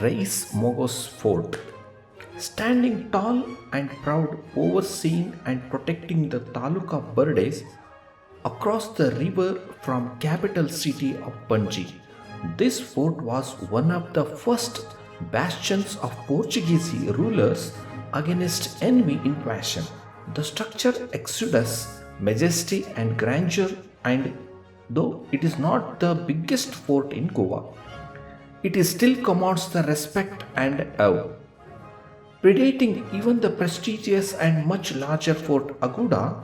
Reis Magos Fort. Standing tall and proud, overseeing and protecting the Taluka birds across the river from capital city of Panji. This fort was one of the first bastions of Portuguese rulers against enemy invasion. The structure exudes majesty and grandeur, and though it is not the biggest fort in Goa, it still commands the respect and awe. Predating even the prestigious and much larger Fort Aguda,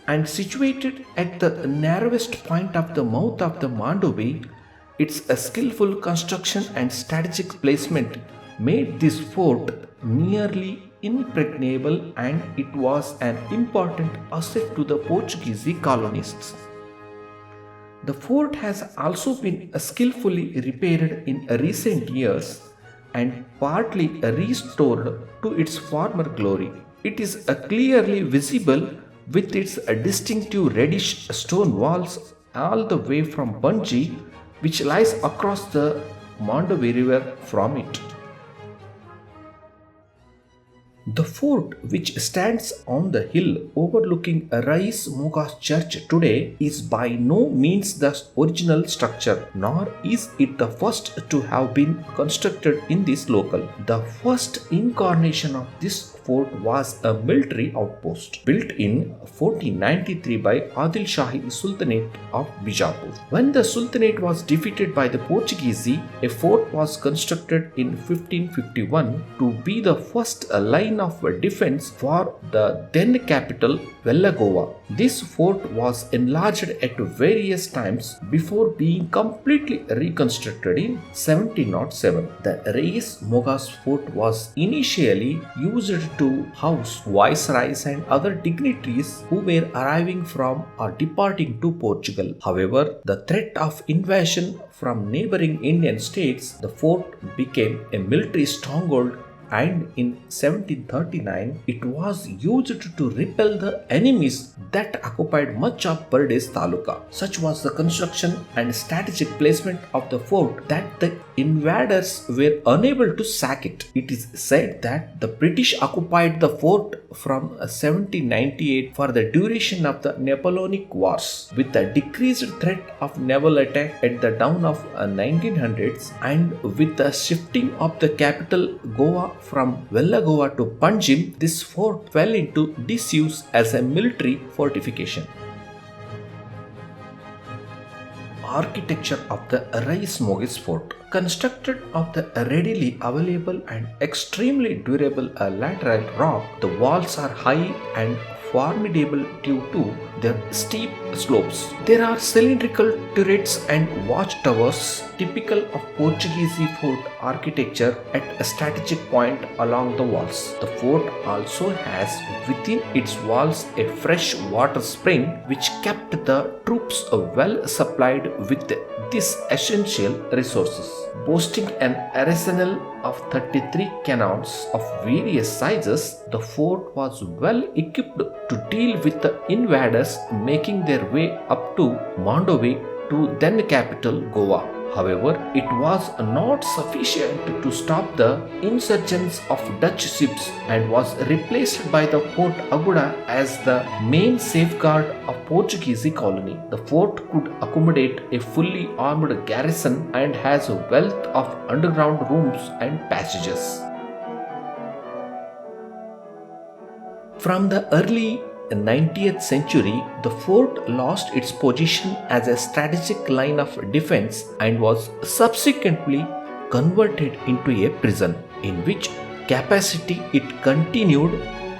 and situated at the narrowest point of the mouth of the Mandove, its skillful construction and strategic placement made this fort nearly impregnable, and it was an important asset to the Portuguese colonists. The fort has also been skillfully repaired in recent years and partly restored to its former glory. It is clearly visible with its distinctive reddish stone walls all the way from Banji, which lies across the Mandove River from it. The fort, which stands on the hill overlooking Ries Magos Church today, is by no means the original structure, nor is it the first to have been constructed in this local. The first incarnation of this fort was a military outpost built in 1493 by Adil Shahi Sultanate of Bijapur. When the Sultanate was defeated by the Portuguese, a fort was constructed in 1551 to be the first line of defense for the then capital Goa. This fort was enlarged at various times before being completely reconstructed in 1707. The Reis Magos fort was initially used to house viceroys and other dignitaries who were arriving from or departing to Portugal. However, the threat of invasion from neighboring Indian states, the fort became a military stronghold, and in 1739 it was used to repel the enemies that occupied much of Pardes Taluka. Such was the construction and strategic placement of the fort that the invaders were unable to sack it. It is said that the British occupied the fort from 1798 for the duration of the Napoleonic Wars, with the decreased threat of naval attack at the dawn of 1900s, and with the shifting of the capital Goa from Goa to Panjim, this fort fell into disuse as a military fortification. Architecture of the Reis Magos Fort. Constructed of the readily available and extremely durable laterite rock, the walls are high and formidable due to their steep slopes. There are cylindrical turrets and watchtowers typical of Portuguese fort architecture at a strategic point along the walls. The fort also has within its walls a fresh water spring which kept the troops well supplied with these essential resources. Boasting an arsenal of 33 cannons of various sizes, the fort was well equipped to deal with the invaders making their way up to Mandove to then capital Goa. However, it was not sufficient to stop the insurgents of Dutch ships and was replaced by the Fort Aguda as the main safeguard of Portuguese colony. The fort could accommodate a fully armed garrison and has a wealth of underground rooms and passages. From the early 19th century, the fort lost its position as a strategic line of defense and was subsequently converted into a prison, in which capacity it continued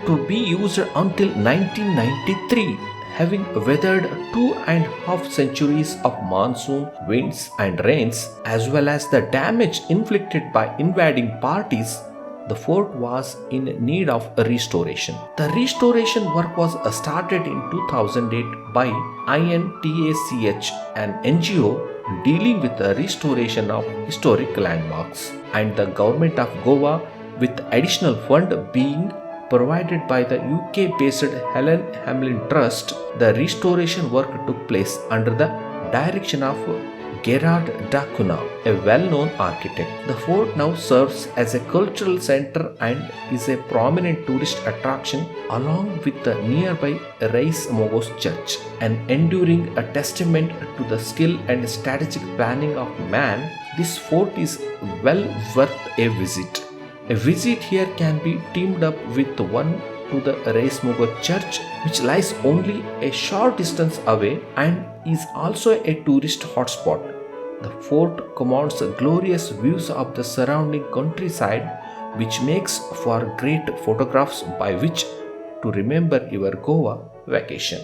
to be used until 1993, having weathered 2.5 centuries of monsoon, winds and rains, as well as the damage inflicted by invading parties. The fort was in need of restoration. The restoration work was started in 2008 by INTACH, an NGO dealing with the restoration of historic landmarks, and the government of Goa, with additional fund being provided by the UK-based Helen Hamlin Trust. The restoration work took place under the direction of Gerard da Cunha, a well-known architect. The fort now serves as a cultural center and is a prominent tourist attraction along with the nearby Reis Magos church, an enduring a testament to the skill and strategic planning of man. This fort is well worth a visit. A visit here can be teamed up with one to the Reis Magos church, which lies only a short distance away and is also a tourist hotspot. The fort commands glorious views of the surrounding countryside, which makes for great photographs by which to remember your Goa vacation.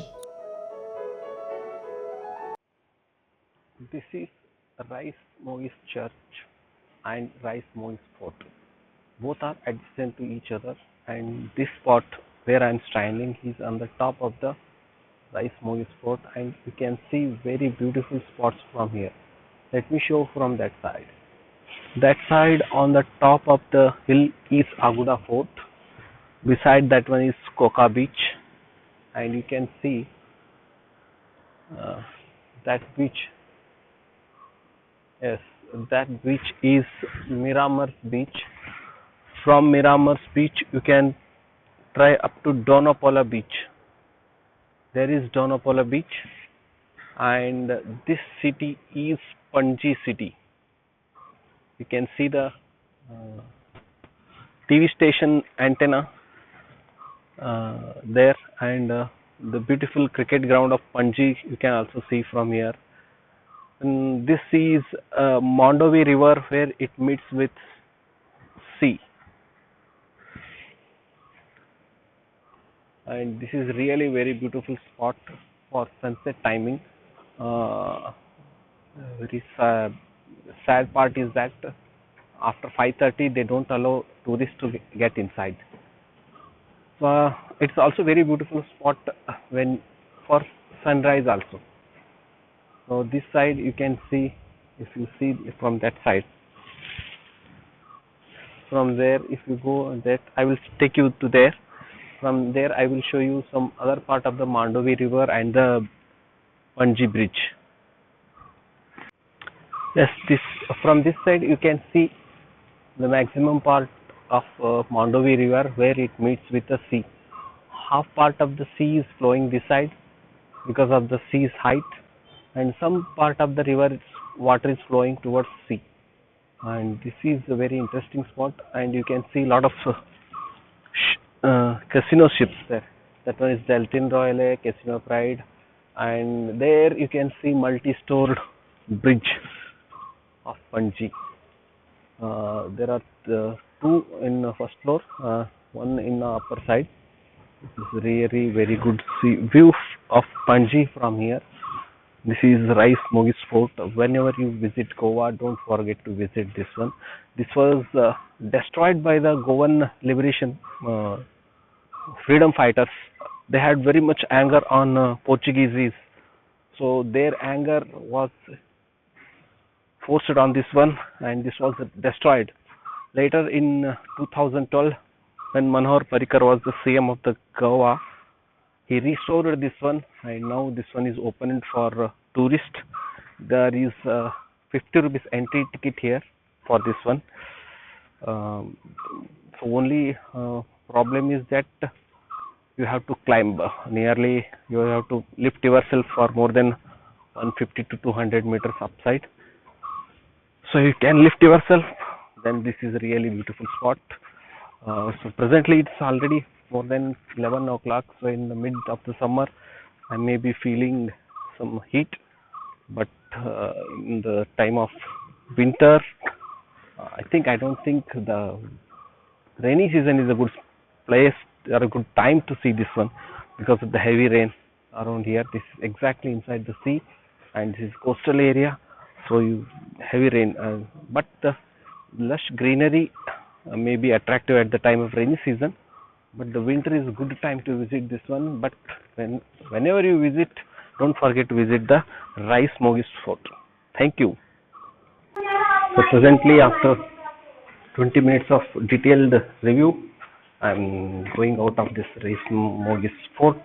This is Ries Mois Church and Ries Mois Fort. Both are adjacent to each other, and this spot where I am standing is on the top of the Ries Mois Fort, and you can see very beautiful spots from here. Let me show from that side. That side on the top of the hill is Aguda Fort. Beside that one is Coca Beach, and you can see uh, that beach. Yes, that beach is Miramar Beach. From Miramar Beach, you can try up to Donopola Beach. There is Donopola Beach, and this city is Panji city. You can see the TV station antenna there, and the beautiful cricket ground of Panji you can also see from here. And this is Mondovi River where it meets with sea, and this is really very beautiful spot for sunset timing. Very sad part is that after 5:30 they don't allow tourists to get inside. It's also very beautiful spot when for sunrise also. So this side you can see, if you see from that side, from there if you go that I will take you to there. From there I will show you some other part of the Mandovi river and the Panji bridge. Yes, this from this side you can see the maximum part of Mandovi river where it meets with the sea. Half part of the sea is flowing this side because of the sea's height, and some part of the river water is flowing towards sea. And this is a very interesting spot, and you can see a lot of casino ships there. That one is Deltin Royale, Casino Pride, and there you can see multi-stored bridge of Panji. There are two in the first floor, one in the upper side. This is really very good view of Panji from here. This is Ries Mogis Fort. Whenever you visit Goa, don't forget to visit this one. This was destroyed by the Goan liberation freedom fighters. They had very much anger on Portuguese, so their anger was forced on this one, and this was destroyed. Later in 2012, when Manohar Parrikar was the CM of the Goa, he restored this one, and now this one is opened for tourists. There is 50 rupees entry ticket here for this one. So only problem is that you have to climb nearly, you have to lift yourself for more than 150 to 200 meters upside. So you can lift yourself, then this is a really beautiful spot. So presently it's already more than 11 o'clock, so in the mid of the summer I may be feeling some heat, but in the time of winter I don't think the rainy season is a good place or a good time to see this one because of the heavy rain around here. This is exactly inside the sea, and this is coastal area, so heavy rain, but the lush greenery may be attractive at the time of rainy season, but the winter is a good time to visit this one. But whenever you visit, don't forget to visit the Ries Mogis Fort. Thank you. So presently, after 20 minutes of detailed review, I am going out of this Ries Mogis Fort.